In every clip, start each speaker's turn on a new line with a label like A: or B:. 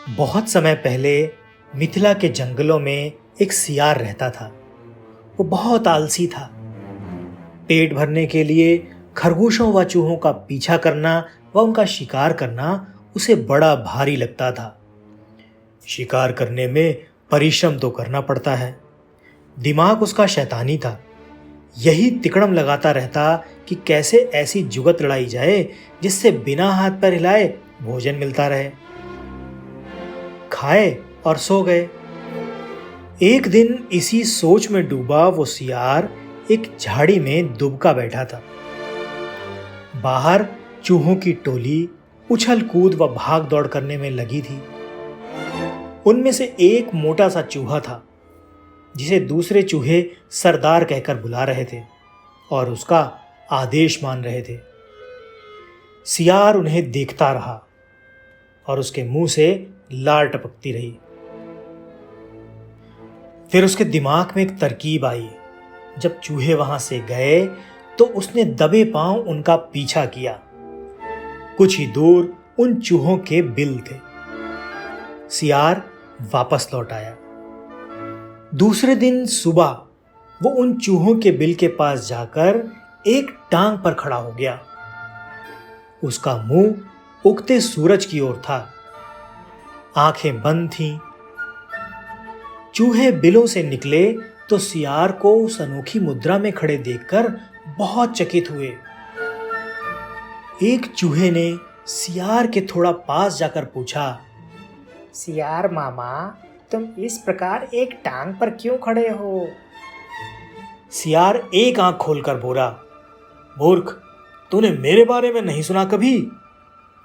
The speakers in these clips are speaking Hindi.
A: बहुत समय पहले मिथिला के जंगलों में एक सियार रहता था। वो बहुत आलसी था। पेट भरने के लिए खरगोशों व चूहों का पीछा करना व उनका शिकार करना उसे बड़ा भारी लगता था। शिकार करने में परिश्रम तो करना पड़ता है। दिमाग उसका शैतानी था। यही तिकड़म लगाता रहता कि कैसे ऐसी जुगत लड़ाई जाए जिससे बिना हाथ पैर हिलाए भोजन मिलता रहे। खाए और सो गए। एक दिन इसी सोच में डूबा वो सियार एक झाड़ी में दुबका बैठा था। बाहर चूहों की टोली उछल कूद व भाग दौड़ करने में लगी थी। उनमें से एक मोटा सा चूहा था जिसे दूसरे चूहे सरदार कहकर बुला रहे थे और उसका आदेश मान रहे थे। सियार उन्हें देखता रहा और उसके मुंह से लार टपकती रही। फिर उसके दिमाग में एक तरकीब आई। जब चूहे वहां से गए तो उसने दबे पांव उनका पीछा किया। कुछ ही दूर उन चूहों के बिल थे। सियार वापस लौट आया। दूसरे दिन सुबह वो उन चूहों के बिल के पास जाकर एक टांग पर खड़ा हो गया। उसका मुंह उगते सूरज की ओर था। आंखें बंद थीं। चूहे बिलों से निकले तो सियार को उस अनोखी मुद्रा में खड़े देखकर बहुत चकित हुए। एक चूहे ने सियार के थोड़ा पास जाकर पूछा,
B: सियार मामा, तुम इस प्रकार एक टांग पर क्यों खड़े हो?
A: सियार एक आंख खोलकर बोला, मूर्ख, तूने मेरे बारे में नहीं सुना कभी?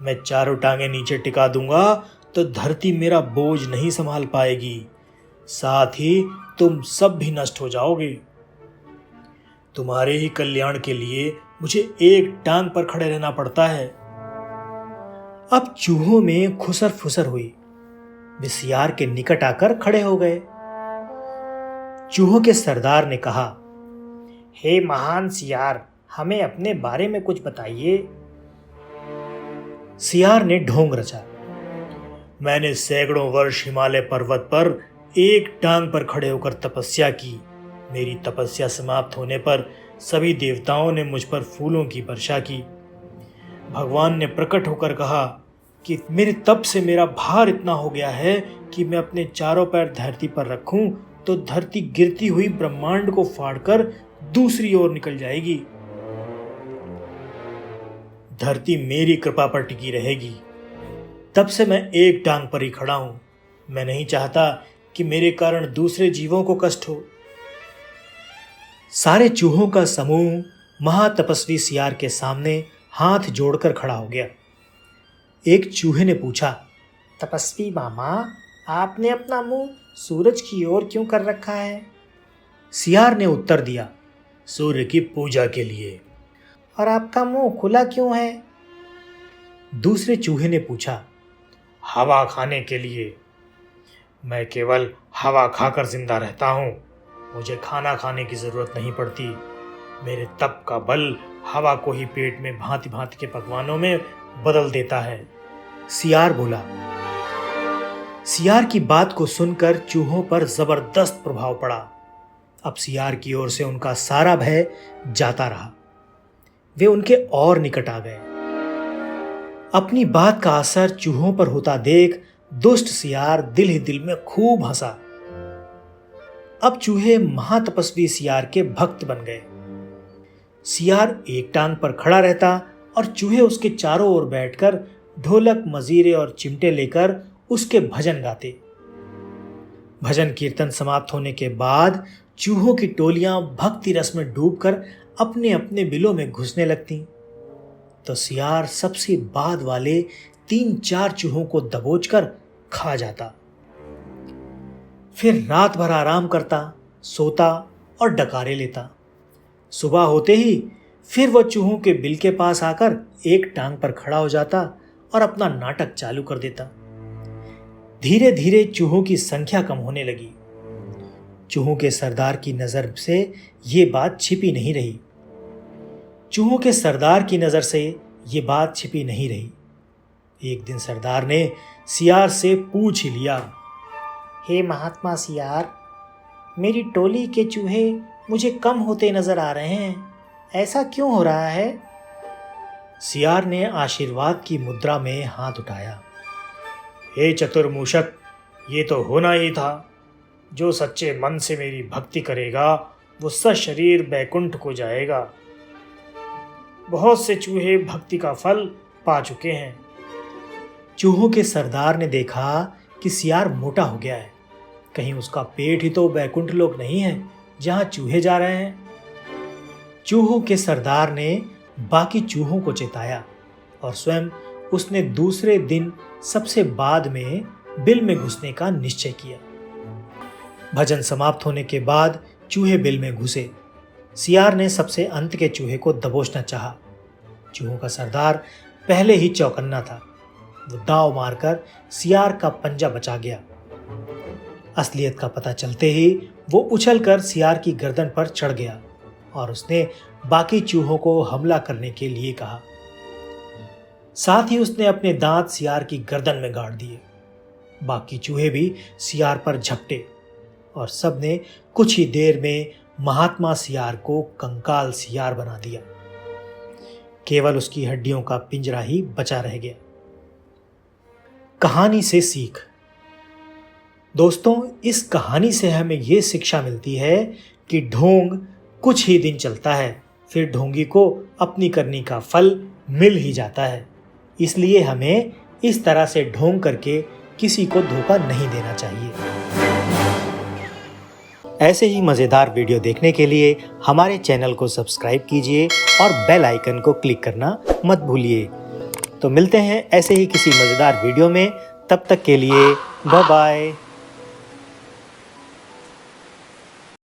A: मैं चारों टांगें नीचे टिका दूंगा तो धरती मेरा बोझ नहीं संभाल पाएगी। साथ ही तुम सब भी नष्ट हो जाओगे। तुम्हारे ही कल्याण के लिए मुझे एक टांग पर खड़े रहना पड़ता है। अब चूहों में खुसर फुसर हुई। वे सियार के निकट आकर खड़े हो गए। चूहों के सरदार ने कहा,
B: हे महान सियार, हमें अपने बारे में कुछ बताइए।
A: सियार ने ढोंग रचा, मैंने सैकड़ों वर्ष हिमालय पर्वत पर एक टांग पर खड़े होकर तपस्या की। मेरी तपस्या समाप्त होने पर सभी देवताओं ने मुझ पर फूलों की वर्षा की। भगवान ने प्रकट होकर कहा कि मेरे तप से मेरा भार इतना हो गया है कि मैं अपने चारों पैर धरती पर रखूं तो धरती गिरती हुई ब्रह्मांड को फाड़कर दूसरी ओर निकल जाएगी। धरती मेरी कृपा पर टिकी रहेगी। तब से मैं एक टांग पर ही खड़ा हूं। मैं नहीं चाहता कि मेरे कारण दूसरे जीवों को कष्ट हो। सारे चूहों का समूह महातपस्वी सियार के सामने हाथ जोड़कर खड़ा हो गया। एक चूहे ने पूछा,
B: तपस्वी मामा, आपने अपना मुंह सूरज की ओर क्यों कर रखा है?
A: सियार ने उत्तर दिया, सूर्य की पूजा के लिए।
B: और आपका मुंह खुला क्यों है?
A: दूसरे चूहे ने पूछा, हवा खाने के लिए। मैं केवल हवा खाकर जिंदा रहता हूँ। मुझे खाना खाने की जरूरत नहीं पड़ती। मेरे तप का बल हवा को ही पेट में भांति भांति के पकवानों में बदल देता है। सियार बोला। सियार की बात को सुनकर चूहों पर जबरदस्त प्रभाव पड़ा। अब सियार की ओर से उनका सारा भय जाता रहा। वे उनके और निकट आ गए। अपनी बात का असर चूहों पर होता देख दुष्ट सियार दिल ही दिल में खूब हंसा। अब चूहे महातपस्वी सियार के भक्त बन गए। सियार एक टांग पर खड़ा रहता और चूहे उसके चारों ओर बैठकर ढोलक, मजीरे और चिमटे लेकर उसके भजन गाते। भजन कीर्तन समाप्त होने के बाद चूहों की टोलियां भक्ति रस में डूबकर अपने अपने बिलों में घुसने लगती। तो सियार सबसे बाद वाले 3-4 चूहों को दबोचकर खा जाता। फिर रात भर आराम करता, सोता और डकारे लेता। सुबह होते ही फिर वह चूहों के बिल के पास आकर एक टांग पर खड़ा हो जाता और अपना नाटक चालू कर देता। धीरे धीरे चूहों की संख्या कम होने लगी। चूहों के सरदार की नजर से ये बात छिपी नहीं रही। चूहों के सरदार की नजर से ये बात छिपी नहीं रही। एक दिन सरदार ने सियार से पूछ ही लिया।
B: हे महात्मा सियार, मेरी टोली के चूहे मुझे कम होते नजर आ रहे हैं, ऐसा क्यों हो रहा है?
A: सियार ने आशीर्वाद की मुद्रा में हाथ उठाया। हे चतुर्मुषक, ये तो होना ही था। जो सच्चे मन से मेरी भक्ति करेगा वो सशरीर बैकुंठ को जाएगा। बहुत से चूहे भक्ति का फल पा चुके हैं। चूहों के सरदार ने देखा कि सियार मोटा हो गया है। कहीं उसका पेट ही तो बैकुंठ लोक नहीं है जहां चूहे जा रहे हैं। चूहों के सरदार ने बाकी चूहों को चेताया और स्वयं उसने दूसरे दिन सबसे बाद में बिल में घुसने का निश्चय किया। भजन समाप्त होने के बाद चूहे बिल में घुसे। सियार ने सबसे अंत के चूहे को दबोचना चाहा। चूहों का सरदार पहले ही चौकन्ना था। वो दाव मारकर सियार का पंजा बचा गया। असलियत का पता चलते ही वो उछलकर सियार की गर्दन पर चढ़ गया और उसने बाकी चूहों को हमला करने के लिए कहा। साथ ही उसने अपने दांत सियार की गर्दन में गाड़ दिए। बाकी चूहे भी सियार पर झपटे और सबने कुछ ही देर में महात्मा सियार को कंकाल सियार बना दिया। केवल उसकी हड्डियों का पिंजरा ही बचा रह गया। कहानी से सीख। दोस्तों, इस कहानी से हमें यह शिक्षा मिलती है कि ढोंग कुछ ही दिन चलता है, फिर ढोंगी को अपनी करनी का फल मिल ही जाता है। इसलिए हमें इस तरह से ढोंग करके किसी को धोखा नहीं देना चाहिए। ऐसे ही मज़ेदार वीडियो देखने के लिए हमारे चैनल को सब्सक्राइब कीजिए और बेल आइकन को क्लिक करना मत भूलिए। तो मिलते हैं ऐसे ही किसी मज़ेदार वीडियो में। तब तक के लिए बाय बाय।